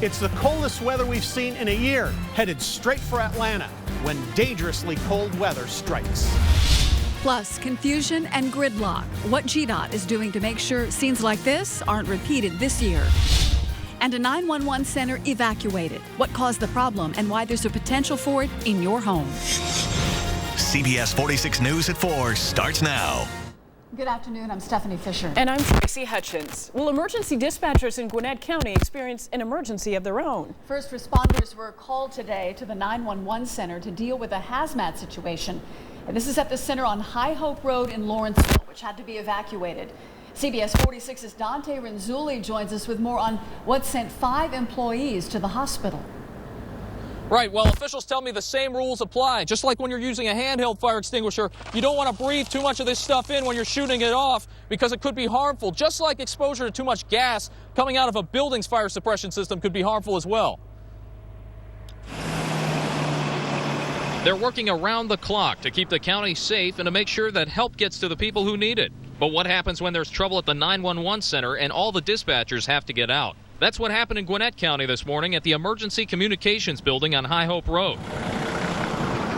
It's the coldest weather we've seen in a year, headed straight for Atlanta when dangerously cold weather strikes. Plus, confusion and gridlock. What GDOT is doing to make sure scenes like this aren't repeated this year. And a 911 center evacuated. What caused the problem and why there's a potential for it in your home. CBS 46 News at 4 starts now. Good afternoon, I'm Stephanie Fisher. And I'm Tracy Hutchins. Well, emergency dispatchers in Gwinnett County experienced an emergency of their own. First responders were called today to the 911 center to deal with a hazmat situation. And this is at the center on High Hope Road in Lawrenceville, which had to be evacuated. CBS 46's Dante Renzulli joins us with more on what sent 5 employees to the hospital. Right, well, officials tell me the same rules apply. Just like when you're using a handheld fire extinguisher, you don't want to breathe too much of this stuff in when you're shooting it off because it could be harmful. Just like exposure to too much gas coming out of a building's fire suppression system could be harmful as well. They're working around the clock to keep the county safe and to make sure that help gets to the people who need it. But what happens when there's trouble at the 911 center and all the dispatchers have to get out? That's what happened in Gwinnett County this morning at the Emergency Communications Building on High Hope Road.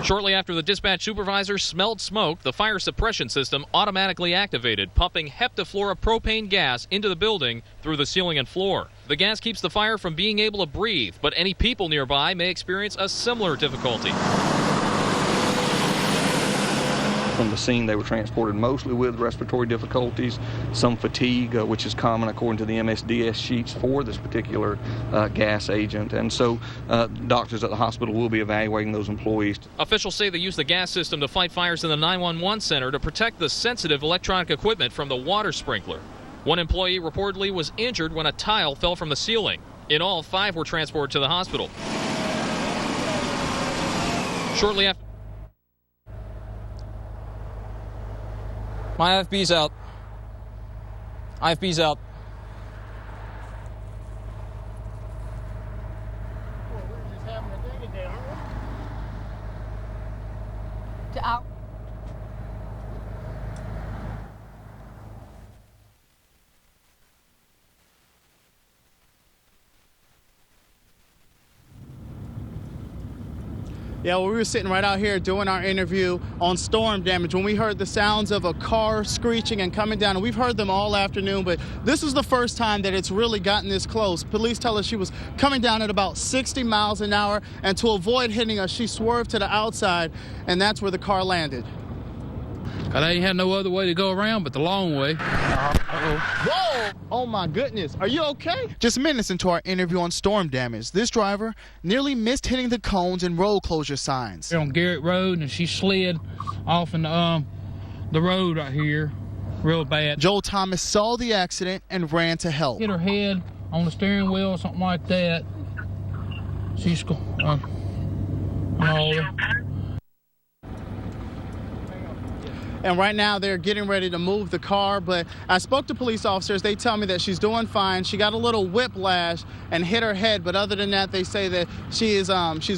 Shortly after the dispatch supervisor smelled smoke, the fire suppression system automatically activated, pumping heptafluoropropane gas into the building through the ceiling and floor. The gas keeps the fire from being able to breathe, but any people nearby may experience a similar difficulty. From the scene, they were transported mostly with respiratory difficulties, some fatigue, which is common according to the MSDS sheets for this particular gas agent. And so doctors at the hospital will be evaluating those employees. Officials say they use the gas system to fight fires in the 911 center to protect the sensitive electronic equipment from the water sprinkler. One employee reportedly was injured when a tile fell from the ceiling. In all, 5 were transported to the hospital. Shortly after... My IFB's out. IFB's out. Well, we're just having a day today, aren't we? To out. Yeah, well, we were sitting right out here doing our interview on storm damage when we heard the sounds of a car screeching and coming down. And we've heard them all afternoon, but this is the first time that it's really gotten this close. Police tell us she was coming down at about 60 miles an hour, and to avoid hitting us, she swerved to the outside, and that's where the car landed. I ain't had no other way to go around but the long way. Whoa! Oh my goodness, are you okay? Just minutes into our interview on storm damage, this driver nearly missed hitting the cones and road closure signs. They're on Garrett Road, and she slid off in the road right here real bad. Joel Thomas saw the accident and ran to help. Hit her head on the steering wheel or something like that. She's And right now they're getting ready to move the car, but I spoke to police officers. They tell me that she's doing fine. She got a little whiplash and hit her head, but other than that, they say that she's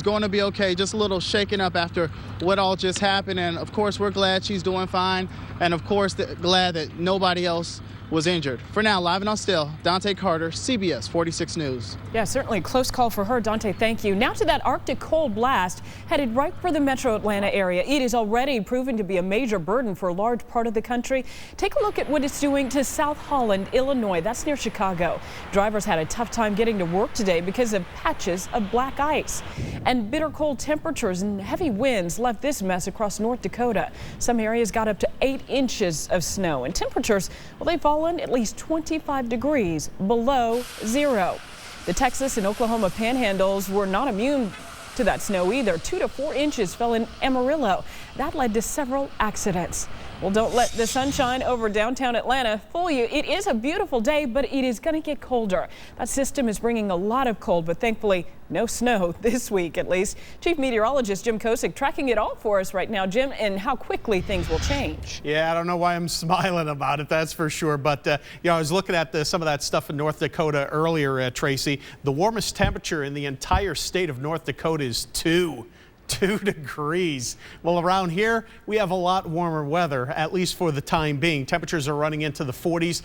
going to be okay, just a little shaken up after what all just happened. And of course, we're glad she's doing fine, and of course, glad that nobody else was injured. For now, live and on still, Dante Carter, CBS 46 News. Yeah, certainly a close call for her. Dante, thank you. Now to that Arctic cold blast headed right for the metro Atlanta area. It is already proven to be a major burden for a large part of the country. Take a look at what it's doing to South Holland, Illinois. That's near Chicago. Drivers had a tough time getting to work today because of patches of black ice. And bitter cold temperatures and heavy winds left this mess across North Dakota. Some areas got up to 8 inches of snow, and temperatures, well, they've fallen at least 25 degrees below zero. The Texas and Oklahoma panhandles were not immune to that snow either. 2 to 4 inches fell in Amarillo. That led to several accidents. Well, don't let the sunshine over downtown Atlanta fool you. It is a beautiful day, but it is going to get colder. That system is bringing a lot of cold, but thankfully no snow this week, at least. Chief Meteorologist Jim Kosick tracking it all for us right now. Jim, and how quickly things will change. Yeah, I don't know why I'm smiling about it, that's for sure. But, I was looking at some of that stuff in North Dakota earlier, Tracy. The warmest temperature in the entire state of North Dakota is 2 2 degrees. Well, around here, we have a lot warmer weather, at least for the time being. Temperatures are running into the 40s,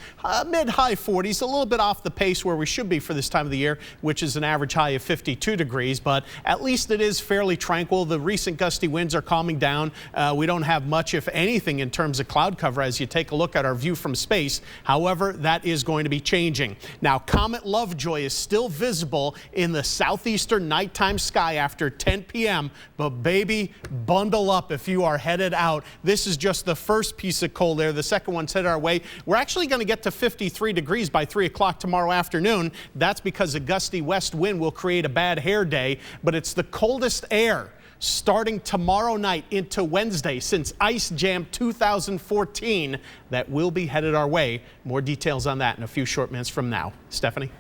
mid-high 40s, a little bit off the pace where we should be for this time of the year, which is an average high of 52 degrees. But at least it is fairly tranquil. The recent gusty winds are calming down. We don't have much, if anything, in terms of cloud cover as you take a look at our view from space. However, that is going to be changing. Now, Comet Lovejoy is still visible in the southeastern nighttime sky after 10 p.m., but baby, bundle up if you are headed out. This is just the first piece of cold air. The second one's headed our way. We're actually going to get to 53 degrees by 3 o'clock tomorrow afternoon. That's because a gusty west wind will create a bad hair day, but it's the coldest air starting tomorrow night into Wednesday since Ice Jam 2014 that will be headed our way. More details on that in a few short minutes from now. Stephanie?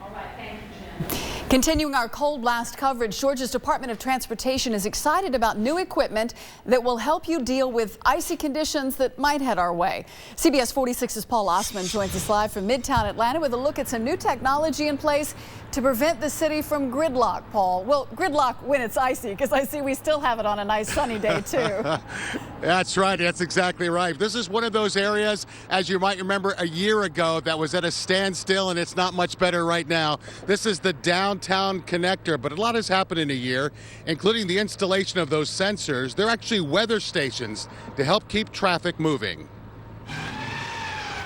All right, thank you, Jim. Continuing our cold blast coverage, Georgia's Department of Transportation is excited about new equipment that will help you deal with icy conditions that might head our way. CBS 46's Paul Osman joins us live from Midtown Atlanta with a look at some new technology in place to prevent the city from gridlock, Paul. Well, gridlock when it's icy, because I see we still have it on a nice sunny day, too. That's right. That's exactly right. This is one of those areas, as you might remember, a year ago that was at a standstill, and it's not much better right now. This is the downtown connector, but a lot has happened in a year, including the installation of those sensors. They're actually weather stations to help keep traffic moving.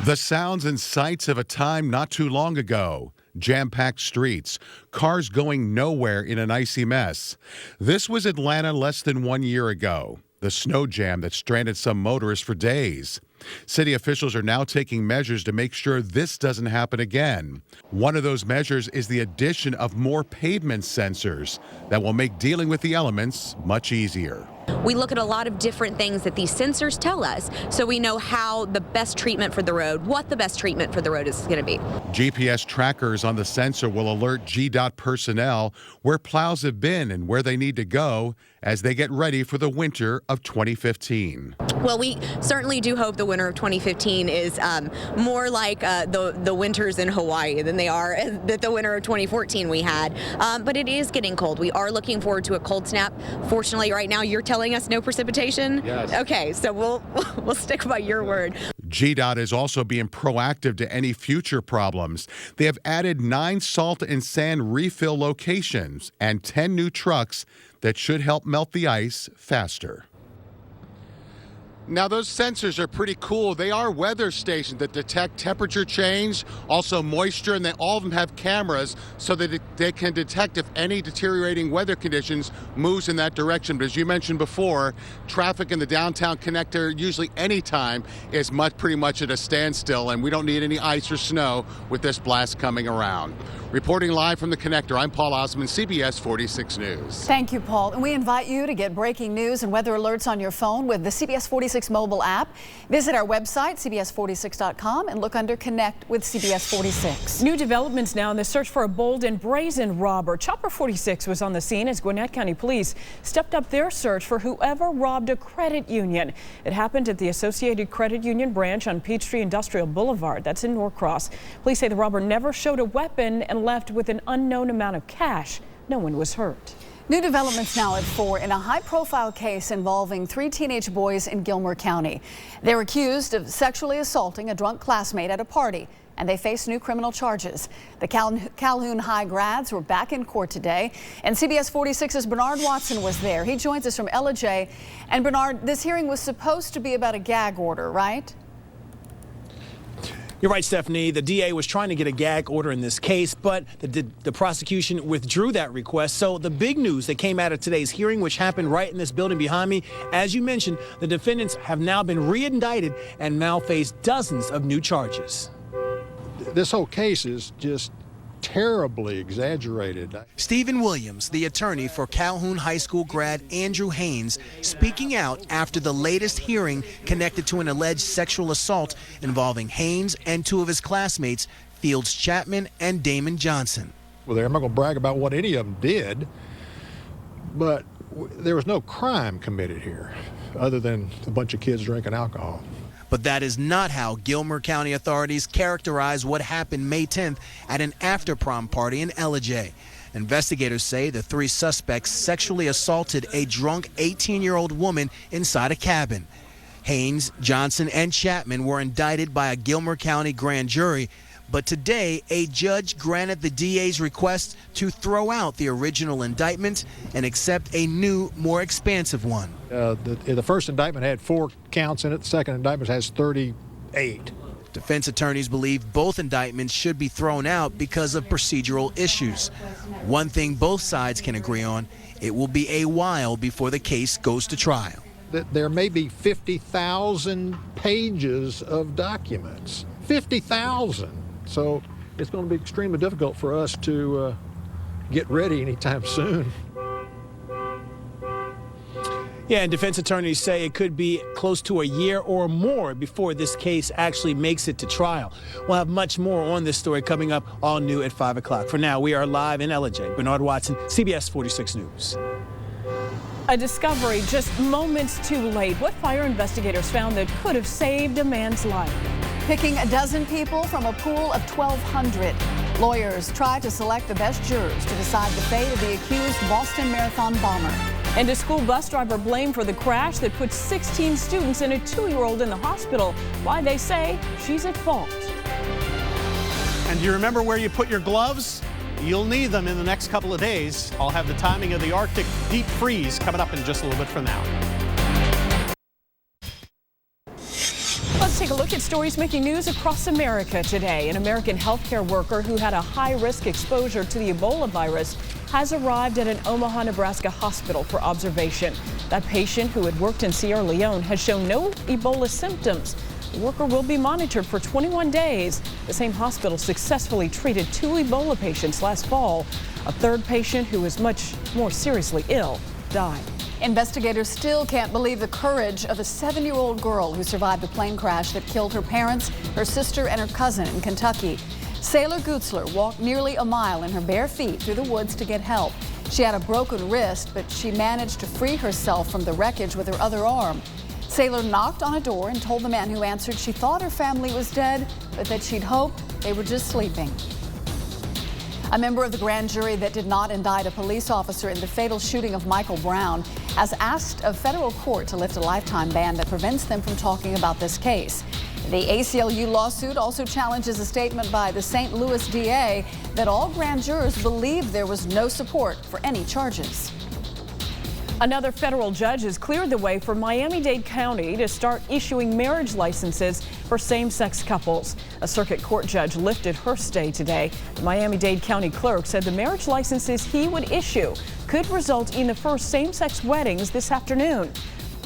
The sounds and sights of a time not too long ago. Jam-packed streets, cars going nowhere in an icy mess. This was Atlanta less than 1 year ago. The snow jam that stranded some motorists for days. City officials are now taking measures to make sure this doesn't happen again. One of those measures is the addition of more pavement sensors that will make dealing with the elements much easier. We look at a lot of different things that these sensors tell us, so we know how the best treatment for the road, what the best treatment for the road is going to be. GPS trackers on the sensor will alert GDOT personnel where plows have been and where they need to go as they get ready for the winter of 2015. Well, we certainly do hope the winter of 2015 is more like the winters in Hawaii than they are the winter of 2014 we had. But it is getting cold. We are looking forward to a cold snap. Fortunately, right now, you're telling us no precipitation? Yes. Okay, so we'll stick by your word. GDOT is also being proactive to any future problems. They have added 9 salt and sand refill locations and 10 new trucks that should help melt the ice faster. Now, those sensors are pretty cool. They are weather stations that detect temperature change, also moisture, and all of them have cameras so that they can detect if any deteriorating weather conditions moves in that direction. But as you mentioned before, traffic in the downtown connector, usually any time, is pretty much at a standstill, and we don't need any ice or snow with this blast coming around. Reporting live from the connector, I'm Paul Osman, CBS 46 News. Thank you, Paul. And we invite you to get breaking news and weather alerts on your phone with the CBS 46 mobile app. Visit our website, cbs46.com, and look under Connect with CBS 46. New developments now in the search for a bold and brazen robber. Chopper 46 was on the scene as Gwinnett County Police stepped up their search for whoever robbed a credit union. It happened at the Associated Credit Union branch on Peachtree Industrial Boulevard. That's in Norcross. Police say the robber never showed a weapon and left with an unknown amount of cash. No one was hurt. New developments now at 4 in a high-profile case involving 3 teenage boys in Gilmer County. They're accused of sexually assaulting a drunk classmate at a party, and they face new criminal charges. The Calhoun High grads were back in court today, and CBS 46's Bernard Watson was there. He joins us from LJ. And Bernard, this hearing was supposed to be about a gag order, right? You're right, Stephanie. The DA was trying to get a gag order in this case, but the prosecution withdrew that request. So the big news that came out of today's hearing, which happened right in this building behind me, as you mentioned, the defendants have now been re-indicted and now face dozens of new charges. This whole case is just terribly exaggerated. Stephen Williams, the attorney for Calhoun High School grad Andrew Haynes, speaking out after the latest hearing connected to an alleged sexual assault involving Haynes and 2 of his classmates, Fields Chapman and Damon Johnson. Well, I'm not going to brag about what any of them did, but there was no crime committed here other than a bunch of kids drinking alcohol. But that is not how Gilmer County authorities characterize what happened May 10th at an after-prom party in Ellijay. Investigators say the 3 suspects sexually assaulted a drunk 18-year-old woman inside a cabin. Haynes, Johnson, and Chapman were indicted by a Gilmer County grand jury, but today a judge granted the DA's request to throw out the original indictment and accept a new, more expansive one. The first indictment had 4 counts in it. The second indictment has 38. Defense attorneys believe both indictments should be thrown out because of procedural issues. One thing both sides can agree on, it will be a while before the case goes to trial. There may be 50,000 pages of documents. 50,000. So it's going to be extremely difficult for us to get ready anytime soon. Yeah, and defense attorneys say it could be close to a year or more before this case actually makes it to trial. We'll have much more on this story coming up, all new at 5 o'clock. For now, we are live in LJ. Bernard Watson, CBS 46 News. A discovery just moments too late. What fire investigators found that could have saved a man's life. Picking a dozen people from a pool of 1,200. Lawyers try to select the best jurors to decide the fate of the accused Boston Marathon bomber. And a school bus driver blamed for the crash that put 16 students and a 2-year-old in the hospital. Why they say she's at fault. And do you remember where you put your gloves? You'll need them in the next couple of days. I'll have the timing of the Arctic deep freeze coming up in just a little bit from now. Let's take a look at stories making news across America today. An American healthcare worker who had a high-risk exposure to the Ebola virus has arrived at an Omaha, Nebraska hospital for observation. That patient, who had worked in Sierra Leone, has shown no Ebola symptoms. The worker will be monitored for 21 days. The same hospital successfully treated 2 Ebola patients last fall. A third patient, who is much more seriously ill, died. Investigators still can't believe the courage of a 7-year-old girl who survived a plane crash that killed her parents, her sister, and her cousin in Kentucky. Sailor Gutzler walked nearly a mile in her bare feet through the woods to get help. She had a broken wrist, but she managed to free herself from the wreckage with her other arm. Sailor knocked on a door and told the man who answered she thought her family was dead, but that she'd hoped they were just sleeping. A member of the grand jury that did not indict a police officer in the fatal shooting of Michael Brown has asked a federal court to lift a lifetime ban that prevents them from talking about this case. The ACLU lawsuit also challenges a statement by the St. Louis DA that all grand jurors believed there was no support for any charges. Another federal judge has cleared the way for Miami-Dade County to start issuing marriage licenses for same-sex couples. A circuit court judge lifted her stay today. The Miami-Dade County clerk said the marriage licenses he would issue could result in the first same-sex weddings this afternoon.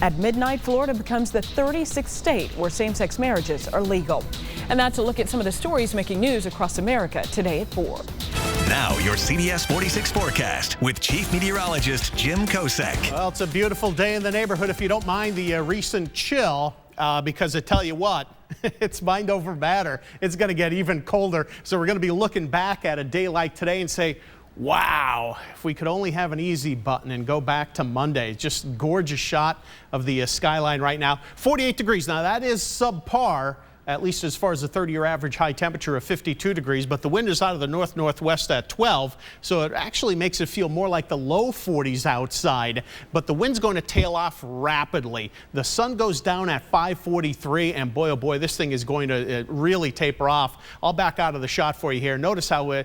At midnight, Florida becomes the 36th state where same-sex marriages are legal. And that's a look at some of the stories making news across America today at 4. Now, your CBS 46 forecast with Chief Meteorologist Jim Kosek. Well, it's a beautiful day in the neighborhood if you don't mind the recent chill, because I tell you what, it's mind over matter. It's going to get even colder. So we're going to be looking back at a day like today and say, wow, if we could only have an easy button and go back to Monday. Just gorgeous shot of the skyline right now. 48 degrees. Now, that is subpar, at least as far as the 30-year average high temperature of 52 degrees, but the wind is out of the north-northwest at 12, so it actually makes it feel more like the low 40s outside, but the wind's going to tail off rapidly. The sun goes down at 5:43, and boy, oh boy, this thing is going to really taper off. I'll back out of the shot for you here. Notice how,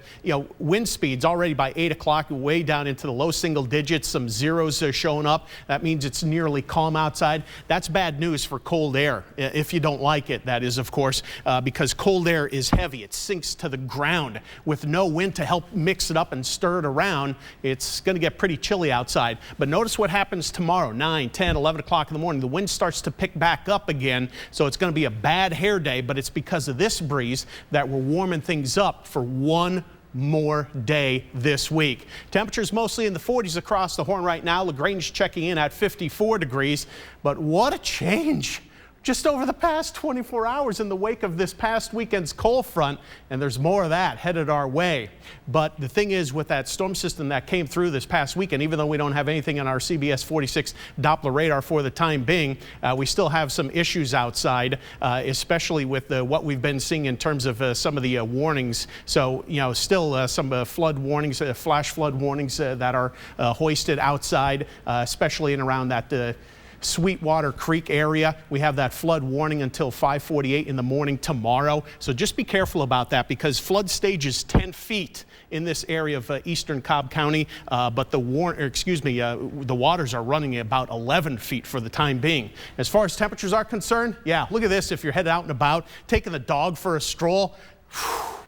wind speeds already by 8 o'clock way down into the low single digits. Some zeros are showing up. That means it's nearly calm outside. That's bad news for cold air, if you don't like it, that is, of course, because cold air is heavy. It sinks to the ground. With no wind to help mix it up and stir it around, it's going to get pretty chilly outside. But notice what happens tomorrow, 9, 10, 11 o'clock in the morning. The wind starts to pick back up again, so it's going to be a bad hair day, but it's because of this breeze that we're warming things up for one more day this week. Temperatures mostly in the 40s across the Horn right now. LaGrange checking in at 54 degrees, but what a change. just over the past 24 hours in the wake of this past weekend's cold front, and there's more of that headed our way. But the thing is, with that storm system that came through this past weekend, even though we don't have anything on our CBS 46 Doppler radar for the time being, we still have some issues outside, especially with what we've been seeing in terms of some of the warnings. So, you know, still some flood warnings, flash flood warnings that are hoisted outside, especially in around that Sweetwater Creek area. We have that flood warning until 5:48 in the morning tomorrow. So just be careful about that, because flood stage is 10 feet in this area of eastern Cobb County, but the waters are running about 11 feet for the time being. As far as temperatures are concerned, yeah, look at this. If you're headed out and about, taking the dog for a stroll,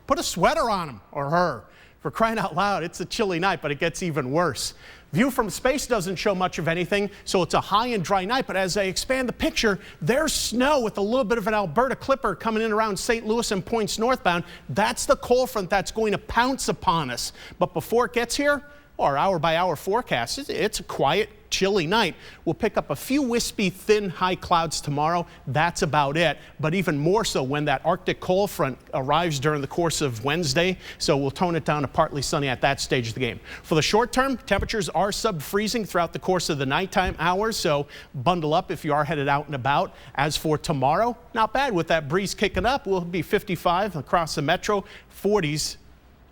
put a sweater on him or her. For crying out loud, it's a chilly night, but it gets even worse. View from space doesn't show much of anything, so it's a high and dry night. But as I expand the picture, there's snow with a little bit of an Alberta clipper coming in around St. Louis and points northbound. That's the cold front that's going to pounce upon us. But before it gets here, our hour-by-hour forecast, it's a quiet, chilly night. We'll pick up a few wispy, thin, high clouds tomorrow. That's about it. But even more so when that Arctic cold front arrives during the course of Wednesday. So we'll tone it down to partly sunny at that stage of the game. For the short term, temperatures are sub-freezing throughout the course of the nighttime hours. So bundle up if you are headed out and about. As for tomorrow, not bad with that breeze kicking up. We'll be 55 across the metro, 40s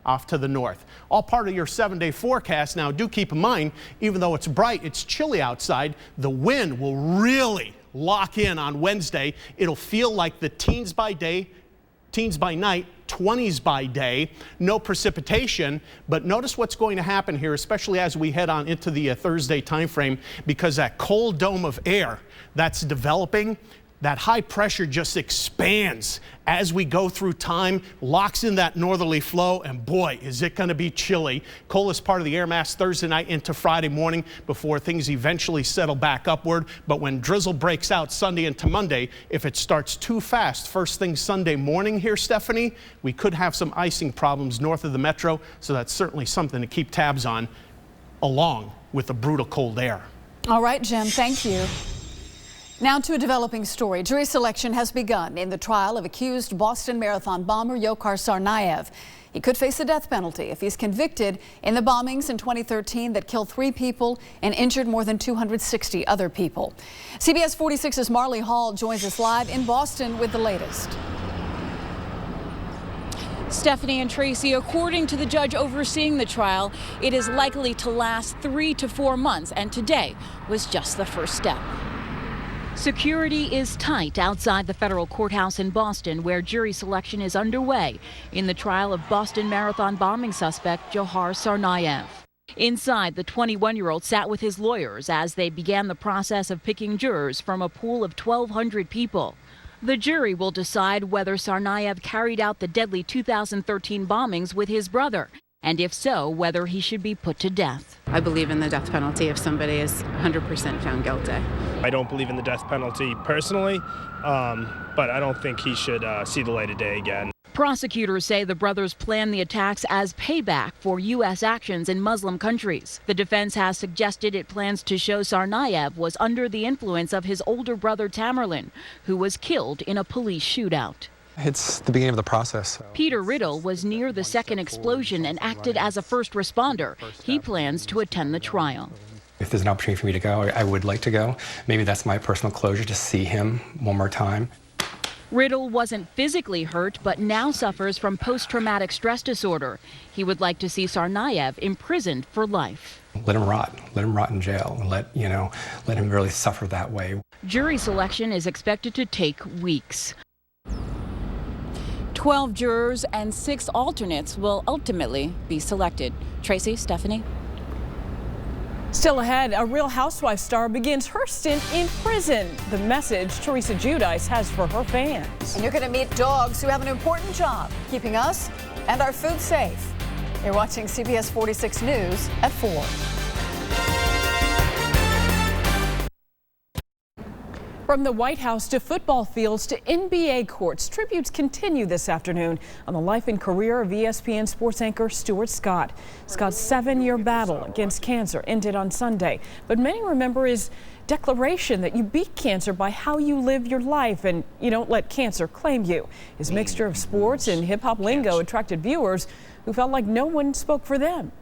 off to the north. All part of your 7-day forecast. Now, do keep in mind, even though it's bright, it's chilly outside, the wind will really lock in on Wednesday. It'll feel like the teens by day, teens by night, 20s by day. No precipitation, but notice what's going to happen here, especially as we head on into the Thursday timeframe, because that cold dome of air that's developing, that high pressure just expands as we go through time, locks in that northerly flow, and boy, is it going to be chilly. Coldest part of the air mass Thursday night into Friday morning before things eventually settle back upward. But when drizzle breaks out Sunday into Monday, if it starts too fast first thing Sunday morning here, Stephanie, we could have some icing problems north of the metro. So that's certainly something to keep tabs on, along with the brutal cold air. All right, Jim, thank you. Now to a developing story. Jury selection has begun in the trial of accused Boston Marathon bomber Dzhokhar Tsarnaev. He could face the death penalty if he's convicted in the bombings in 2013 that killed 3 people and injured more than 260 other people. CBS 46's Marley Hall joins us live in Boston with the latest. Stephanie and Tracy, according to the judge overseeing the trial, it is likely to last 3 to 4 months, and today was just the first step. Security is tight outside the federal courthouse in Boston, where jury selection is underway in the trial of Boston Marathon bombing suspect Dzhokhar Tsarnaev. Inside, the 21-year-old sat with his lawyers as they began the process of picking jurors from a pool of 1,200 people. The jury will decide whether Tsarnaev carried out the deadly 2013 bombings with his brother, and if so, whether he should be put to death. I believe in the death penalty if somebody is 100% found guilty. I don't believe in the death penalty personally, but I don't think he should see the light of day again. Prosecutors say the brothers planned the attacks as payback for U.S. actions in Muslim countries. The defense has suggested it plans to show Tsarnaev was under the influence of his older brother Tamerlan, who was killed in a police shootout. It's the beginning of the process. Peter Riddle was near the second explosion and acted as a first responder. He plans to attend the trial. If there's an opportunity for me to go, I would like to go. Maybe that's my personal closure, to see him one more time. Riddle wasn't physically hurt, but now suffers from post-traumatic stress disorder. He would like to see Tsarnaev imprisoned for life. Let him rot in jail, and let him really suffer that way. Jury selection is expected to take weeks. 12 jurors and 6 alternates will ultimately be selected. Tracy, Stephanie. Still ahead, a Real Housewives star begins her stint in prison. The message Teresa Giudice has for her fans. And you're going to meet dogs who have an important job, keeping us and our food safe. You're watching CBS 46 News at 4. From the White House to football fields to NBA courts, tributes continue this afternoon on the life and career of ESPN sports anchor Stuart Scott. Scott's 7-year battle against cancer ended on Sunday, but many remember his declaration that you beat cancer by how you live your life and you don't let cancer claim you. His mixture of sports and hip-hop lingo attracted viewers who felt like no one spoke for them.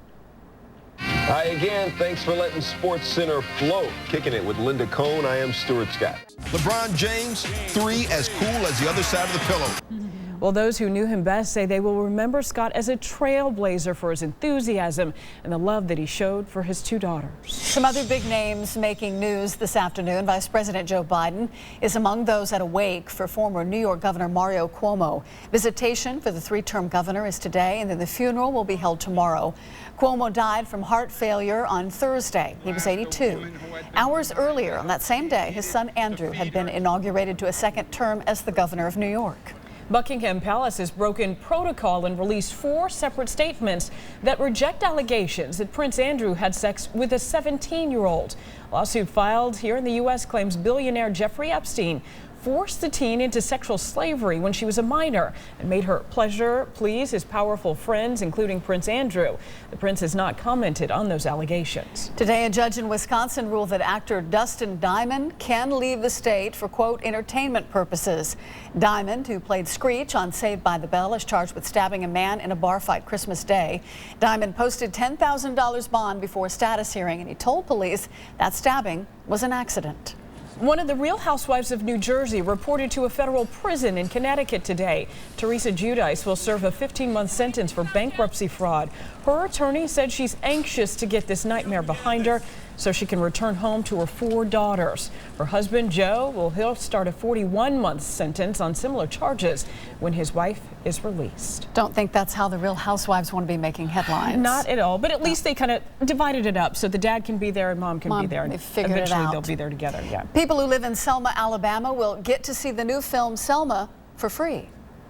Hi again. Thanks for letting Sports Center float. Kicking it with Linda Cohn. I am Stuart Scott. LeBron James, 3 as cool as the other side of the pillow. Well, those who knew him best say they will remember Scott as a trailblazer for his enthusiasm and the love that he showed for his 2 daughters. Some other big names making news this afternoon. Vice President Joe Biden is among those at a wake for former New York Governor Mario Cuomo. Visitation for the 3-term governor is today, and then the funeral will be held tomorrow. Cuomo died from heart failure on Thursday. He was 82. Hours earlier on that same day, his son Andrew had been inaugurated to a 2nd term as the governor of New York. Buckingham Palace has broken protocol and released 4 separate statements that reject allegations that Prince Andrew had sex with a 17-year-old. A lawsuit filed here in the U.S. claims billionaire Jeffrey Epstein forced the teen into sexual slavery when she was a minor and made her please his powerful friends, including Prince Andrew. The prince has not commented on those allegations. Today, a judge in Wisconsin ruled that actor Dustin Diamond can leave the state for, quote, entertainment purposes. Diamond, who played Screech on Saved by the Bell, is charged with stabbing a man in a bar fight Christmas Day. Diamond posted $10,000 bond before a status hearing, and he told police that stabbing was an accident. One of the Real Housewives of New Jersey reported to a federal prison in Connecticut today. Teresa Giudice will serve a 15-month sentence for bankruptcy fraud. Her attorney said she's anxious to get this nightmare behind her so she can return home to her 4 daughters. Her husband, Joe, he'll start a 41-month sentence on similar charges when his wife is released. Don't think that's how the Real Housewives want to be making headlines. Not at all, but at least they kind of divided it up so the dad can be there and mom can be there. They figured it out. Eventually they'll be there together, yeah. People who live in Selma, Alabama will get to see the new film Selma for free.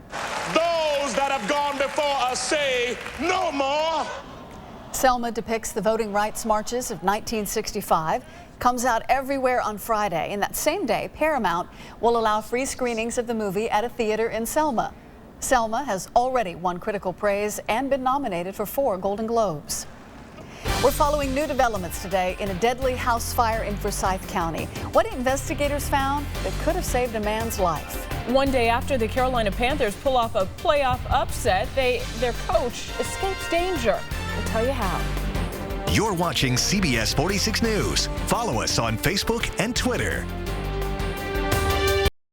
Those that have gone before us say no more. Selma depicts the voting rights marches of 1965. Comes out everywhere on Friday. And that same day, Paramount will allow free screenings of the movie at a theater in Selma. Selma has already won critical praise and been nominated for 4 Golden Globes. We're following new developments today in a deadly house fire in Forsyth County. What investigators found that could have saved a man's life. One day after the Carolina Panthers pull off a playoff upset, their coach escapes danger. We'll tell you how. You're watching CBS 46 News. Follow us on Facebook and Twitter.